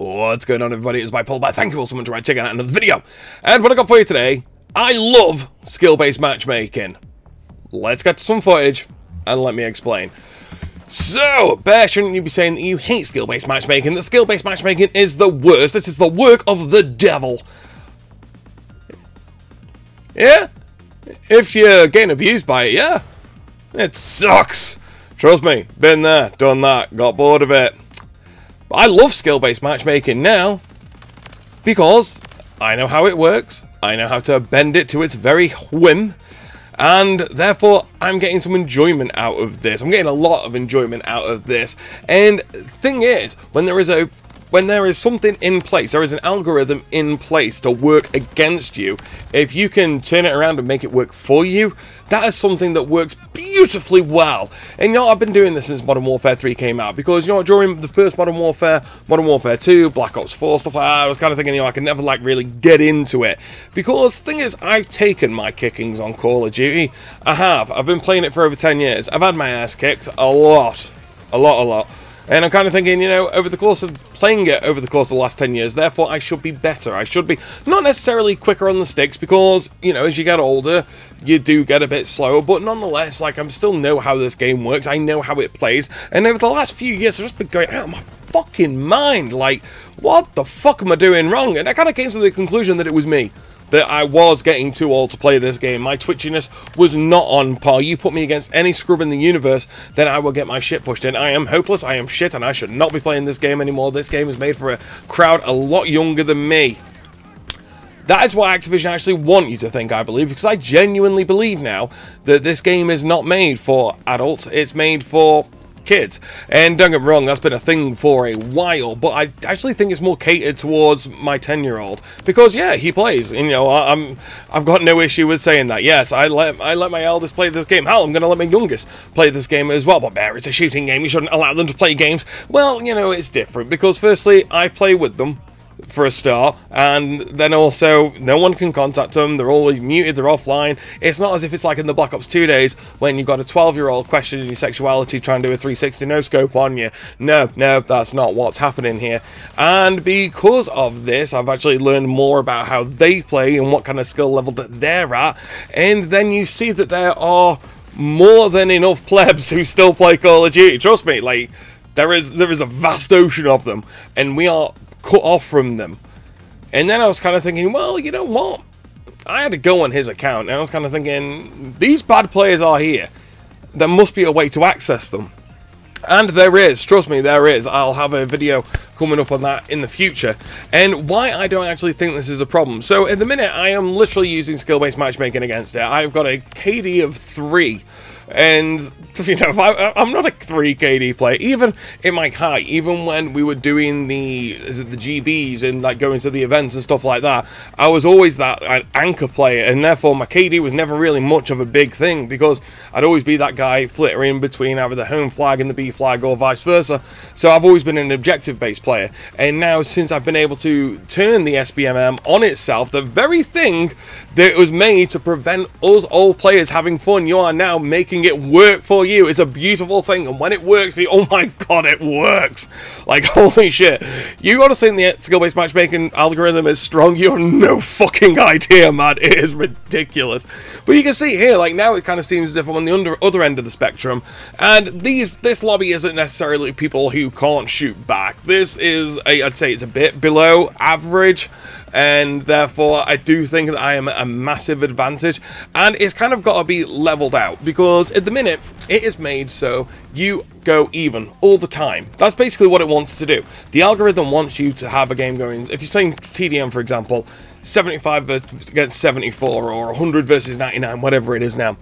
What's going on, everybody? It's my Paul. Thank you all so much for checking out another video. And what I got for you today, I love skill-based matchmaking. Let's get to some footage and let me explain. So, Bear, shouldn't you be saying that you hate skill-based matchmaking? That skill-based matchmaking is the worst. It is the work of the devil. Yeah? If you're getting abused by it, yeah. It sucks. Trust me, been there, done that, got bored of it. But I love skill-based matchmaking now because I know how it works, I know how to bend it to its very whim, and therefore I'm getting some enjoyment out of this. I'm getting a lot of enjoyment out of this. And thing is, when there is something in place, there is an algorithm in place to work against you, if you can turn it around and make it work for you, that is something that works beautifully well. And you know, I've been doing this since Modern Warfare 3 came out, because you know, during the first Modern Warfare 2, Black Ops 4, stuff like that, I was kind of thinking, you know, I can never like really get into it. Because the thing is, I've taken my kickings on Call of Duty. I've been playing it for over 10 years. I've had my ass kicked a lot. And I'm kind of thinking, you know, over the course of playing it over the course of the last 10 years, therefore I should be better. I should be not necessarily quicker on the sticks, because, you know, as you get older, you do get a bit slower. But nonetheless, like, I still know how this game works. I know how it plays. And over the last few years, I've just been going out of my fucking mind. Like, what the fuck am I doing wrong? And I kind of came to the conclusion that it was me. That I was getting too old to play this game. My twitchiness was not on par. You put me against any scrub in the universe, then I will get my shit pushed in. I am hopeless, I am shit, and I should not be playing this game anymore. This game is made for a crowd a lot younger than me. That is what Activision actually want you to think, I believe, because I genuinely believe now that this game is not made for adults, it's made for kids. And don't get me wrong, that's been a thing for a while, but I actually think it's more catered towards my 10-year-old, because yeah, he plays, and, you know, I've got no issue with saying that. Yes, I let my eldest play this game. Hell, I'm going to let my youngest play this game as well. But Bear, it's a shooting game, you shouldn't allow them to play games. Well, you know, it's different, because firstly, I play with them for a start, and then also no one can contact them, they're always muted, they're offline. It's not as if it's like in the Black Ops 2 days when you've got a 12-year-old questioning your sexuality trying to do a 360 no-scope on you. No, that's not what's happening here. And because of this, I've actually learned more about how they play and what kind of skill level that they're at, and then you see that there are more than enough plebs who still play Call of Duty. Trust me, like, there is a vast ocean of them, and we are cut off from them. And then I was kind of thinking, well, you know what, I had to go on his account, and I was kind of thinking, these bad players are here, there must be a way to access them. And there is, trust me, there is. I'll have a video coming up on that in the future, and why I don't actually think this is a problem. So at the minute, I am literally using skill-based matchmaking against it. I've got a KD of 3, and, you know, I'm not a 3 KD player. Even in my height, even when we were doing the GBs and like going to the events and stuff like that, I was always that anchor player, and therefore my KD was never really much of a big thing, because I'd always be that guy flittering between either the home flag and the B flag, or vice versa. So I've always been an objective-based player, and now since I've been able to turn the SBMM on itself, the very thing that was made to prevent us old players having fun, you are now making it work for you. It's a beautiful thing, and when it works for you, oh my god, it works. Like, holy shit. You gotta think the skill-based matchmaking algorithm is strong. You have no fucking idea, man. It is ridiculous. But you can see here, like, now it kind of seems as if I'm on the other end of the spectrum, and this lobby isn't necessarily people who can't shoot back. This is, I'd say it's a bit below average, and therefore I do think that I am at a massive advantage, and it's kind of got to be leveled out, because at the minute it is made so you go even all the time. That's basically what it wants to do. The algorithm wants you to have a game going, if you're saying TDM, for example, 75 against 74, or 100 versus 99, whatever it is now.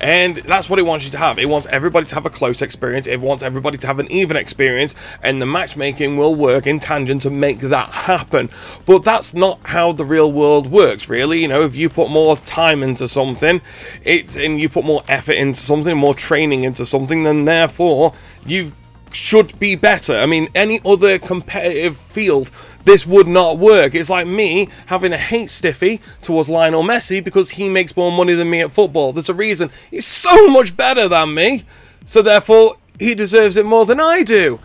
And that's what it wants you to have. It wants everybody to have a close experience. It wants everybody to have an even experience. And the matchmaking will work in tangent to make that happen. But that's not how the real world works, really. You know, if you put more time into something, and you put more effort into something, more training into something, then therefore you should be better. I mean, any other competitive field, this would not work. It's like me having a hate stiffy towards Lionel Messi because he makes more money than me at football. There's a reason. He's so much better than me, so therefore he deserves it more than I do.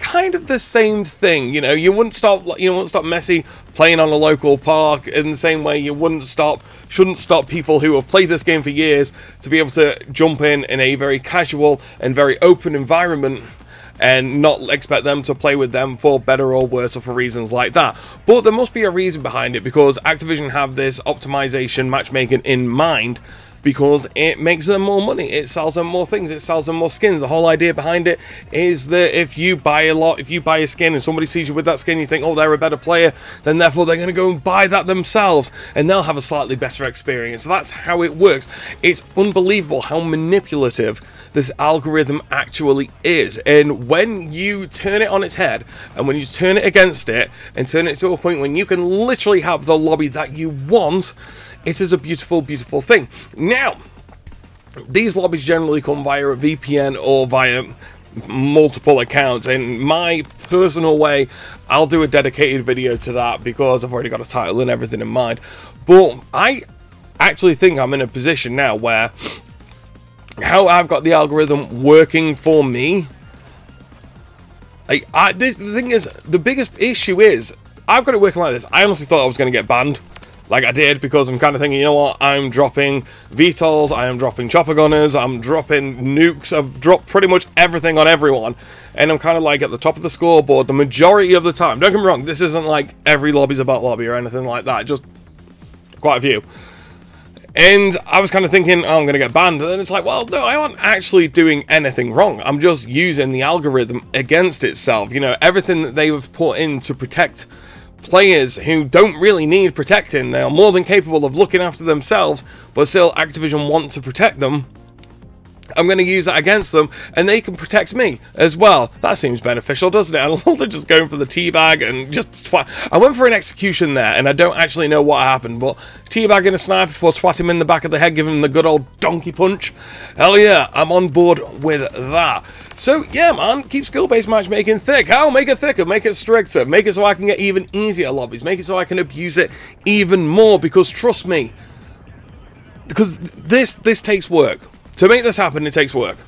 kind of the same thing. You know, you wouldn't stop Messi playing on a local park in the same way you shouldn't stop people who have played this game for years to be able to jump in a very casual and very open environment and not expect them to play with them for better or worse or for reasons like that. But there must be a reason behind it, because Activision have this optimization matchmaking in mind, because it makes them more money, it sells them more things, it sells them more skins. The whole idea behind it is that if you buy a skin and somebody sees you with that skin, you think, oh, they're a better player, then therefore they're going to go and buy that themselves, and they'll have a slightly better experience. That's how it works. It's unbelievable how manipulative this algorithm actually is, and when you turn it on its head, and when you turn it against it, and turn it to a point when you can literally have the lobby that you want, it is a beautiful, beautiful thing. Now, these lobbies generally come via a VPN or via multiple accounts. In my personal way, I'll do a dedicated video to that because I've already got a title and everything in mind. But I actually think I'm in a position now where how I've got the algorithm working for me. The thing is, the biggest issue is I've got it working like this. I honestly thought I was going to get banned, like I did, because I'm kind of thinking, you know what, I'm dropping VTOLs, I am dropping chopper gunners, I'm dropping nukes, I've dropped pretty much everything on everyone, and I'm kind of like at the top of the scoreboard the majority of the time. Don't get me wrong, this isn't like every lobby's about lobby or anything like that, just quite a few. And I was kind of thinking, oh, I'm going to get banned, and then it's like, well, no, I aren't actually doing anything wrong. I'm just using the algorithm against itself. You know, everything that they have put in to protect players who don't really need protecting, they are more than capable of looking after themselves, but still Activision want to protect them. I'm going to use that against them, and they can protect me as well. That seems beneficial, doesn't it? I love they're just going for the teabag and just swat. I went for an execution there, and I don't actually know what happened, but teabagging a sniper before swat him in the back of the head, give him the good old donkey punch. Hell yeah, I'm on board with that. So yeah, man, keep skill-based matchmaking thick. How? Make it thicker, make it stricter, make it so I can get even easier lobbies, make it so I can abuse it even more, because trust me, because this takes work. To make this happen, it takes work.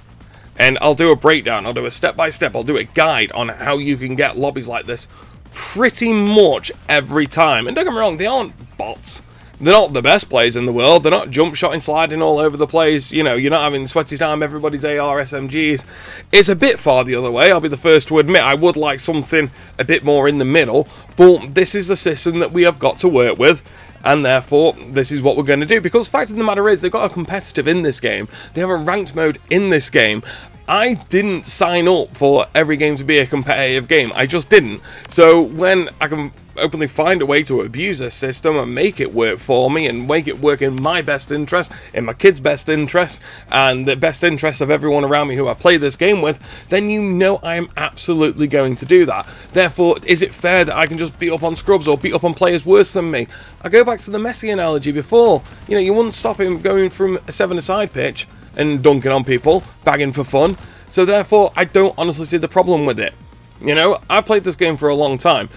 And I'll do a breakdown, I'll do a step-by-step, I'll do a guide on how you can get lobbies like this pretty much every time. And don't get me wrong, they aren't bots. They're not the best players in the world. They're not jump shotting, sliding all over the place. You know, you're not having sweaty time, everybody's AR, SMGs. It's a bit far the other way, I'll be the first to admit. I would like something a bit more in the middle. But this is a system that we have got to work with. And therefore, this is what we're going to do. Because the fact of the matter is, they've got a competitive in this game. They have a ranked mode in this game. I didn't sign up for every game to be a competitive game. I just didn't. So when I can openly find a way to abuse this system and make it work for me and make it work in my best interest, in my kids' best interest, and the best interest of everyone around me who I play this game with, then you know I am absolutely going to do that. Therefore, is it fair that I can just beat up on scrubs or beat up on players worse than me? I go back to the Messi analogy before. You know, you wouldn't stop him going from a 7-a-side pitch and dunking on people, bagging for fun. So therefore, I don't honestly see the problem with it. You know, I've played this game for a long time.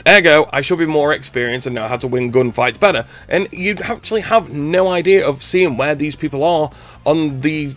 Ergo, I should be more experienced and know how to win gunfights better. And you'd actually have no idea of seeing where these people are in the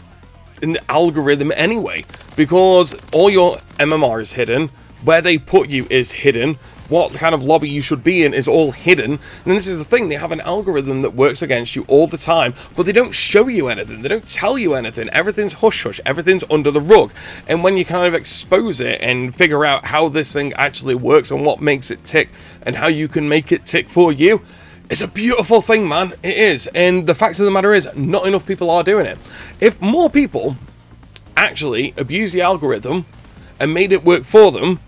algorithm anyway. Because all your MMR is hidden. Where they put you is hidden. What kind of lobby you should be in is all hidden. And this is the thing, they have an algorithm that works against you all the time, but they don't show you anything, they don't tell you anything. Everything's hush-hush, everything's under the rug. And when you kind of expose it and figure out how this thing actually works and what makes it tick and how you can make it tick for you, it's a beautiful thing, man. It is. And the fact of the matter is, not enough people are doing it. If more people actually abuse the algorithm and made it work for them,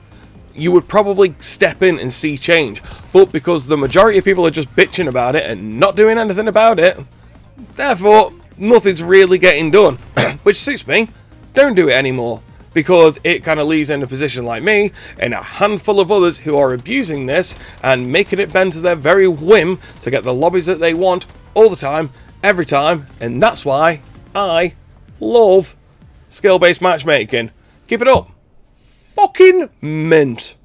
you would probably step in and see change. But because the majority of people are just bitching about it and not doing anything about it, therefore, nothing's really getting done. Which suits me. Don't do it anymore. Because it kind of leaves in a position like me and a handful of others who are abusing this and making it bend to their very whim to get the lobbies that they want all the time, every time. And that's why I love skill-based matchmaking. Keep it up. Fucking mint.